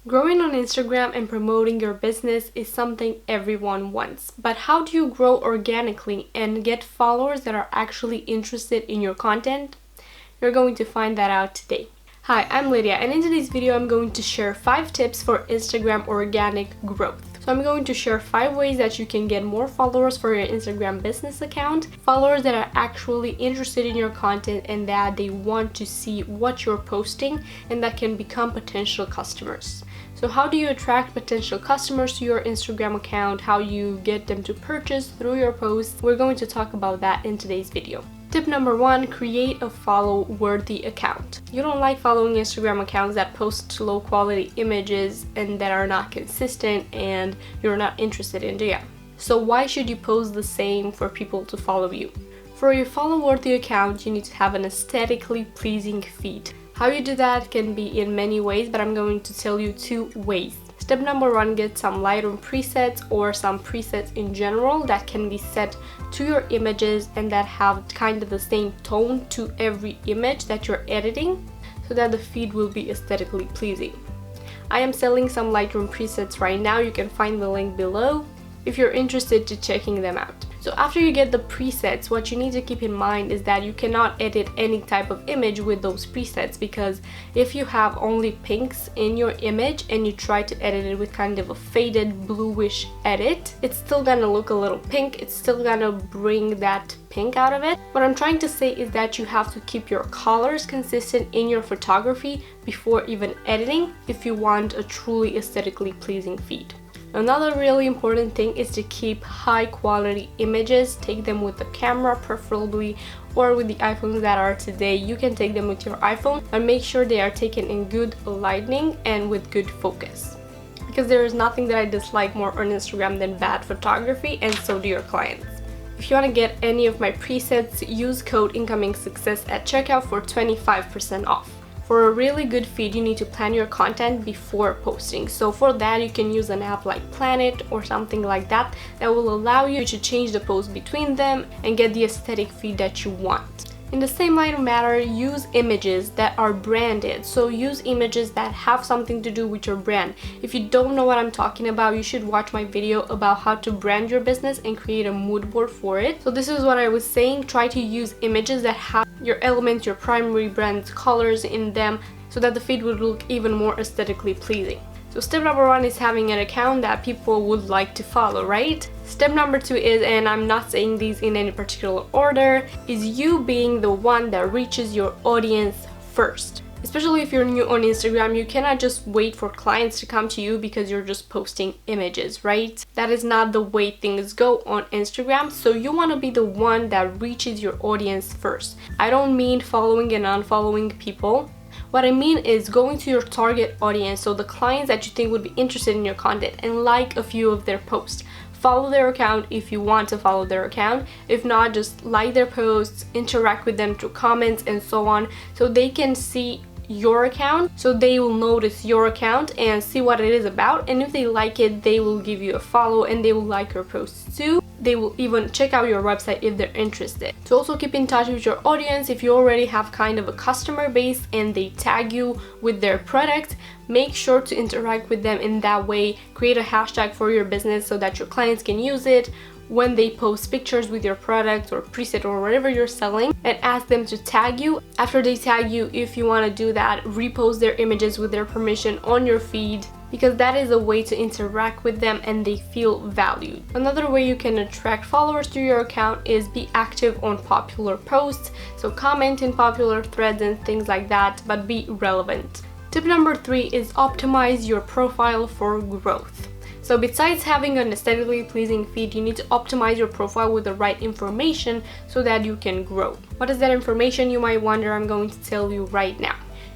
Growing on Instagram and promoting your business is something everyone wants. But how do you grow organically and get followers that are actually interested in your content? You're going to find that out today. Hi, I'm Lydia, and in today's video I'm going to share 5 tips for Instagram organic growth. So I'm going to share 5 ways that you can get more followers for your Instagram business account, followers that are actually interested in your content and that they want to see what you're posting and that can become potential customers. So how do you attract potential customers to your Instagram account? How you get them to purchase through your posts? We're going to talk about that in today's video. Tip number 1, create a follow-worthy account. You don't like following Instagram accounts that post low quality images and that are not consistent and you're not interested in, do you? So why should you post the same for people to follow you? For your follow-worthy account, you need to have an aesthetically pleasing feed. How you do that can be in many ways, but I'm going to tell you 2 ways. Step number 1, get some Lightroom presets or some presets in general that can be set to your images and that have kind of the same tone to every image that you're editing so that the feed will be aesthetically pleasing. I am selling some Lightroom presets right now. You can find the link below if you're interested to checking them out. So after you get the presets, what you need to keep in mind is that you cannot edit any type of image with those presets, because if you have only pinks in your image and you try to edit it with kind of a faded bluish edit, it's still gonna look a little pink, it's still gonna bring that pink out of it. What I'm trying to say is that you have to keep your colors consistent in your photography before even editing if you want a truly aesthetically pleasing feed. Another really important thing is to keep high quality images. Take them with the camera preferably, or with the iPhones that are today. You can take them with your iPhone, and make sure they are taken in good lighting and with good focus. Because there is nothing that I dislike more on Instagram than bad photography, and so do your clients. If you want to get any of my presets, use code IncomingSuccess at checkout for 25% off. For a really good feed, you need to plan your content before posting. So for that, you can use an app like Planet or something like that that will allow you to change the post between them and get the aesthetic feed that you want. In the same line of matter, use images that are branded. So use images that have something to do with your brand. If you don't know what I'm talking about, you should watch my video about how to brand your business and create a mood board for it. So this is what I was saying. Try to use images that have your elements, your primary brand colors in them, so that the feed would look even more aesthetically pleasing. So step number 1 is having an account that people would like to follow, right? Step number 2 is, and I'm not saying these in any particular order, is you being the one that reaches your audience first. Especially if you're new on Instagram, you cannot just wait for clients to come to you because you're just posting images, right? That is not the way things go on Instagram. So you want to be the one that reaches your audience first. I don't mean following and unfollowing people. What I mean is going to your target audience, so the clients that you think would be interested in your content, and like a few of their posts. Follow their account if you want to follow their account. If not, just like their posts, interact with them through comments and so on, so they can see your account, so they will notice your account and see what it is about, and if they like it, they will give you a follow and they will like your posts too. They will even check out your website if they're interested. So also keep in touch with your audience. If you already have kind of a customer base and they tag you with their product, make sure to interact with them in that way. Create a hashtag for your business so that your clients can use it when they post pictures with your product or preset or whatever you're selling, and ask them to tag you. After they tag you, if you want to do that, repost their images with their permission on your feed, because that is a way to interact with them and they feel valued. Another way you can attract followers to your account is be active on popular posts. So comment in popular threads and things like that, but be relevant. Tip number 3 is optimize your profile for growth. So besides having an aesthetically pleasing feed, you need to optimize your profile with the right information so that you can grow. What is that information, you might wonder? I'm going to tell you right now.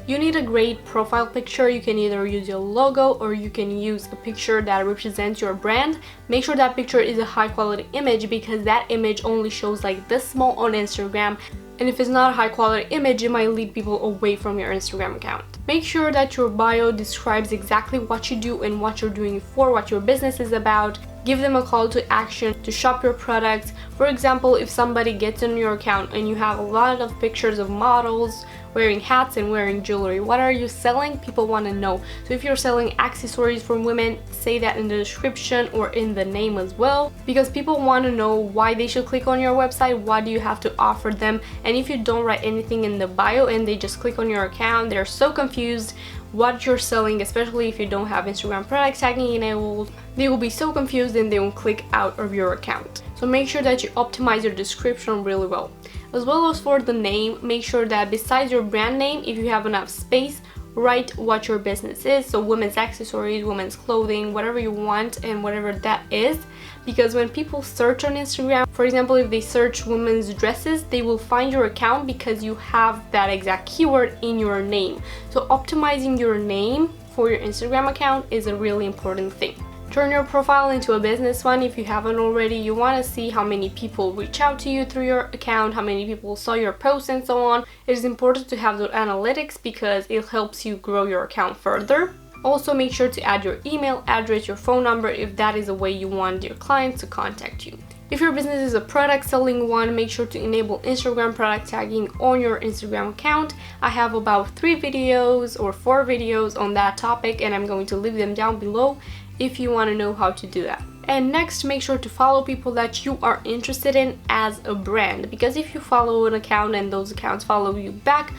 You need a great profile picture. You can either use your logo or you can use a picture that represents your brand. Make sure that picture is a high quality image, because that image only shows like this small on Instagram, and if it's not a high quality image, it might lead people away from your Instagram account. Make sure that your bio describes exactly what you do and what you're doing for, what your business is about. Give them a call to action to shop your products. For example, if somebody gets on your account and you have a lot of pictures of models wearing hats and wearing jewelry, what are you selling? People want to know. So if you're selling accessories for women, say that in the description or in the name as well, because people want to know why they should click on your website, what do you have to offer them. And if you don't write anything in the bio and they just click on your account, they're so confused what you're selling, especially if you don't have Instagram product tagging enabled. They will be so confused and they will click out of your account. So make sure that you optimize your description really well. As well as for the name, make sure that besides your brand name, if you have enough space, write what your business is. So women's accessories, women's clothing, whatever you want and whatever that is. Because when people search on Instagram, for example, if they search women's dresses, they will find your account because you have that exact keyword in your name. So optimizing your name for your Instagram account is a really important thing. Turn your profile into a business one if you haven't already. You want to see how many people reach out to you through your account, how many people saw your posts and so on. It is important to have the analytics because it helps you grow your account further. Also, make sure to add your email address, your phone number if that is a way you want your clients to contact you. If your business is a product selling one, make sure to enable Instagram product tagging on your Instagram account. I have about 3 videos or 4 videos on that topic and I'm going to leave them down below if you want to know how to do that. And next, make sure to follow people that you are interested in as a brand, because if you follow an account and those accounts follow you back,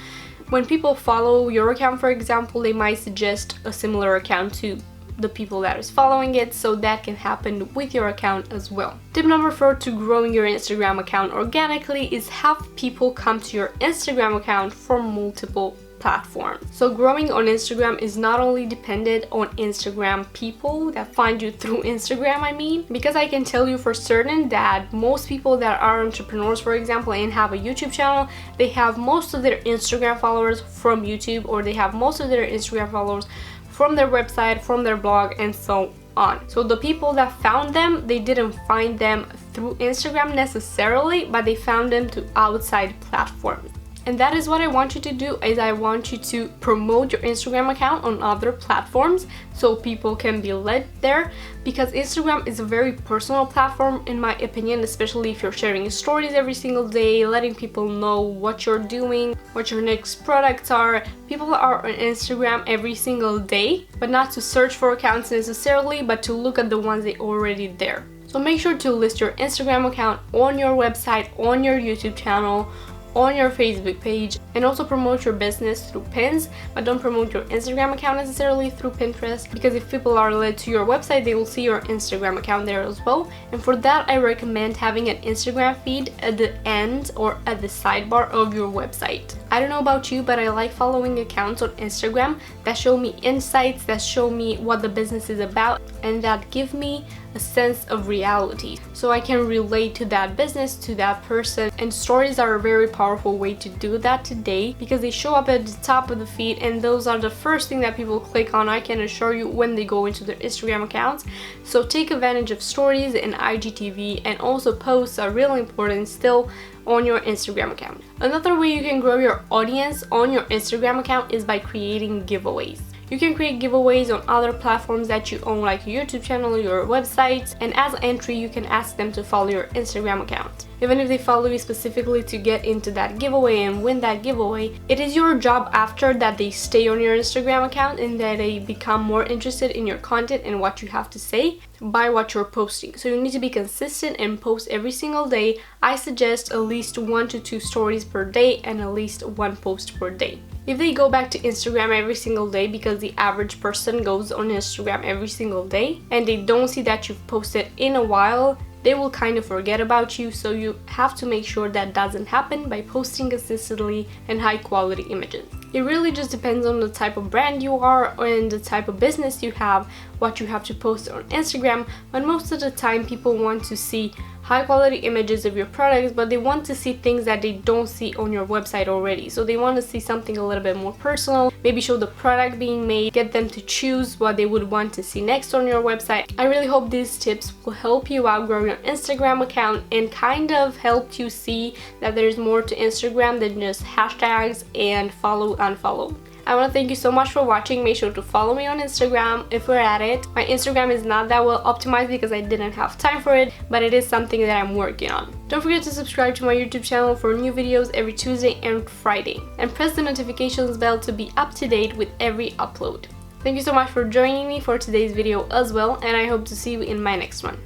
when people follow your account, for example, they might suggest a similar account to the people that is following it, so that can happen with your account as well. Tip number 4 to growing your Instagram account organically is have people come to your Instagram account from multiple platforms. So growing on Instagram is not only dependent on Instagram people that find you through Instagram, because I can tell you for certain that most people that are entrepreneurs, for example, and have a YouTube channel, they have most of their Instagram followers from YouTube, or they have most of their Instagram followers from their website, from their blog, and so on. So the people that found them, they didn't find them through Instagram necessarily, but they found them to outside platforms. And that is what I want you to do, is I want you to promote your Instagram account on other platforms so people can be led there, because Instagram is a very personal platform in my opinion, especially if you're sharing stories every single day, letting people know what you're doing, what your next products are. People are on Instagram every single day, but not to search for accounts necessarily, but to look at the ones that are already there. So make sure to list your Instagram account on your website, on your YouTube channel, on your Facebook page, and also promote your business through pins, but don't promote your Instagram account necessarily through Pinterest, because if people are led to your website, they will see your Instagram account there as well. And for that, I recommend having an Instagram feed at the end or at the sidebar of your website. I don't know about you, but I like following accounts on Instagram that show me insights, that show me what the business is about, and that give me a sense of reality, so I can relate to that business, to that person. And stories are a very powerful way to do that today, because they show up at the top of the feed, and those are the first thing that people click on, I can assure you, when they go into their Instagram accounts. So take advantage of stories and IGTV, and also posts are really important still on your Instagram account. Another way you can grow your audience on your Instagram account is by creating giveaways. You can create giveaways on other platforms that you own, like your YouTube channel, your website, and as entry you can ask them to follow your Instagram account. Even if they follow you specifically to get into that giveaway and win that giveaway, it is your job after that they stay on your Instagram account and that they become more interested in your content and what you have to say by what you're posting. So you need to be consistent and post every single day. I suggest at least 1 to 2 stories per day and at least 1 post per day. If they go back to Instagram every single day, because the average person goes on Instagram every single day, and they don't see that you've posted in a while, they will kind of forget about you. So you have to make sure that doesn't happen by posting consistently and high quality images. It really just depends on the type of brand you are and the type of business you have, what you have to post on Instagram, but most of the time people want to see high quality images of your products, but they want to see things that they don't see on your website already. So they want to see something a little bit more personal, maybe show the product being made, get them to choose what they would want to see next on your website. I really hope these tips will help you out grow your Instagram account and kind of help you see that there's more to Instagram than just hashtags and follow, unfollow. I want to thank you so much for watching. Make sure to follow me on Instagram if we're at it. My Instagram is not that well optimized because I didn't have time for it, but it is something that I'm working on. Don't forget to subscribe to my YouTube channel for new videos every Tuesday and Friday, and press the notifications bell to be up to date with every upload. Thank you so much for joining me for today's video as well, and I hope to see you in my next one.